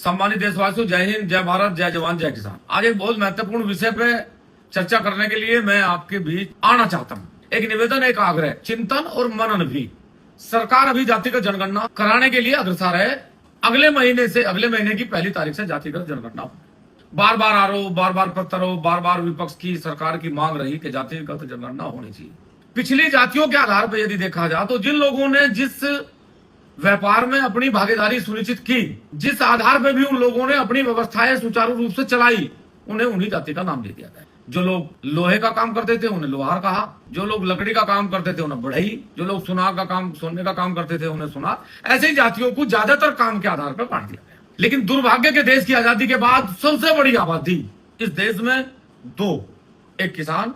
सम्मानित देशवासियों, जय हिंद, जय भारत, जय जवान, जय किसान। आज एक बहुत महत्वपूर्ण विषय पे चर्चा करने के लिए मैं आपके बीच आना चाहता हूँ। एक निवेदन, एक आग्रह, चिंतन और मनन भी। सरकार अभी जातिगत जनगणना कराने के लिए अग्रसर है। अगले महीने की 1 तारीख से जातिगत जनगणना हो। बार बार आरोप, बार बार प्रत्यारोप, बार बार विपक्ष की, सरकार की मांग रही कि जातिगत जनगणना होनी चाहिए। पिछली जातियों के आधार पर यदि देखा जाए तो जिन लोगों ने जिस व्यापार में अपनी भागीदारी सुनिश्चित की, जिस आधार पर भी उन लोगों ने अपनी व्यवस्थाएं सुचारू रूप से चलाई, उन्हें उन्हीं जाति का नाम दे दिया गया। जो लोग लोहे का काम करते थे उन्हें लोहार कहा, जो लोग लकड़ी का काम करते थे उन्हें बढ़ई, जो लोग सोने का काम करते थे उन्हें सुनार। ऐसे ही जातियों को ज्यादातर काम के आधार पर बांट दिया गया। लेकिन दुर्भाग्य के देश की आजादी के बाद सबसे बड़ी आबादी इस देश में दो, एक किसान,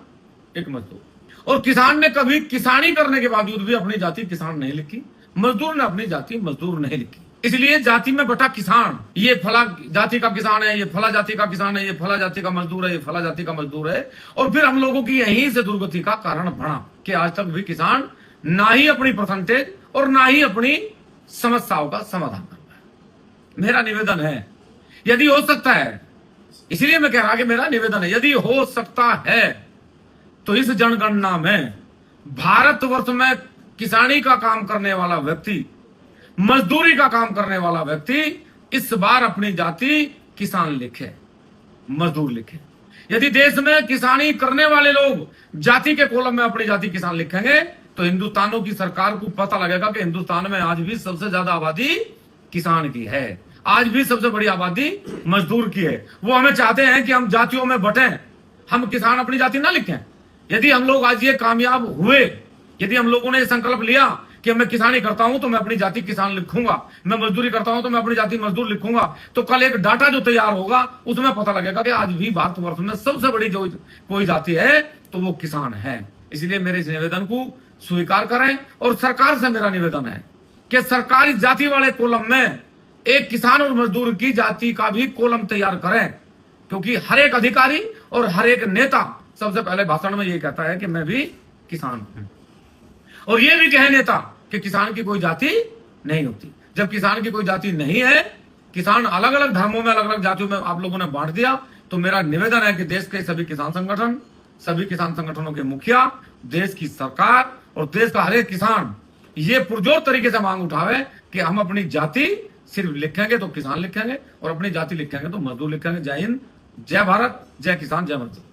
एक मजदूर। और किसान ने कभी किसानी करने के बावजूद भी अपनी जाति किसान नहीं लिखी, मजदूर ने अपनी जाति मजदूर नहीं लिखी। इसलिए जाति में बटा किसान, ये फला जाति का किसान है, ये फला जाति का किसान है, ये फला जाति का मजदूर है, ये फला जाति का मजदूर है। और फिर हम लोगों की यहीं से दुर्गति का कारण बना कि आज तक भी किसान ना ही अपनी परसेंटेज और ना ही अपनी समस्याओं का समाधान कर रहा है। मेरा निवेदन है, यदि हो सकता है, इसलिए मैं कह रहा कि मेरा निवेदन है, यदि हो सकता है तो इस जनगणना में भारतवर्ष में किसानी का काम करने वाला व्यक्ति, मजदूरी का काम करने वाला व्यक्ति इस बार अपनी जाति किसान लिखे, मजदूर लिखे। यदि देश में किसानी करने वाले लोग जाति के कॉलम में अपनी जाति किसान लिखेंगे तो हिंदुस्तानों की सरकार को पता लगेगा कि हिंदुस्तान में आज भी सबसे ज्यादा आबादी किसान की है, आज भी सबसे बड़ी आबादी मजदूर की है। वो हमें चाहते हैं कि हम जातियों में बटें, हम किसान अपनी जाति ना लिखें। यदि हम लोग आज ये कामयाब हुए, यदि हम लोगों ने संकल्प लिया कि मैं किसानी करता हूं तो मैं अपनी जाति किसान लिखूंगा, मैं मजदूरी करता हूं तो मैं अपनी जाति मजदूर लिखूंगा, तो कल एक डाटा जो तैयार होगा उसमें पता लगेगा कि आज भी भारतवर्ष में सबसे बड़ी जो कोई जाति है तो वो किसान है। इसलिए मेरे इस निवेदन को स्वीकार करें और सरकार से मेरा निवेदन है कि सरकार इस जाति वाले कॉलम में एक किसान और मजदूर की जाति का भी कॉलम तैयार करें, क्योंकि हर एक अधिकारी और हर एक नेता सबसे पहले भाषण में ये कहता है कि मैं भी किसान हूं, और ये भी कहे नेता कि किसान की कोई जाति नहीं होती। जब किसान की कोई जाति नहीं है, किसान अलग अलग धर्मों में, अलग अलग जातियों में आप लोगों ने बांट दिया, तो मेरा निवेदन है कि देश के सभी किसान संगठन, सभी किसान संगठनों के मुखिया, देश की सरकार और देश का हर एक किसान ये पुरजोर तरीके से मांग उठावे कि हम अपनी जाति सिर्फ लिखेंगे तो किसान लिखेंगे और अपनी जाति लिखेंगे तो मजदूर लिखेंगे। जय हिंद, जय भारत, जय किसान, जय मजदूर।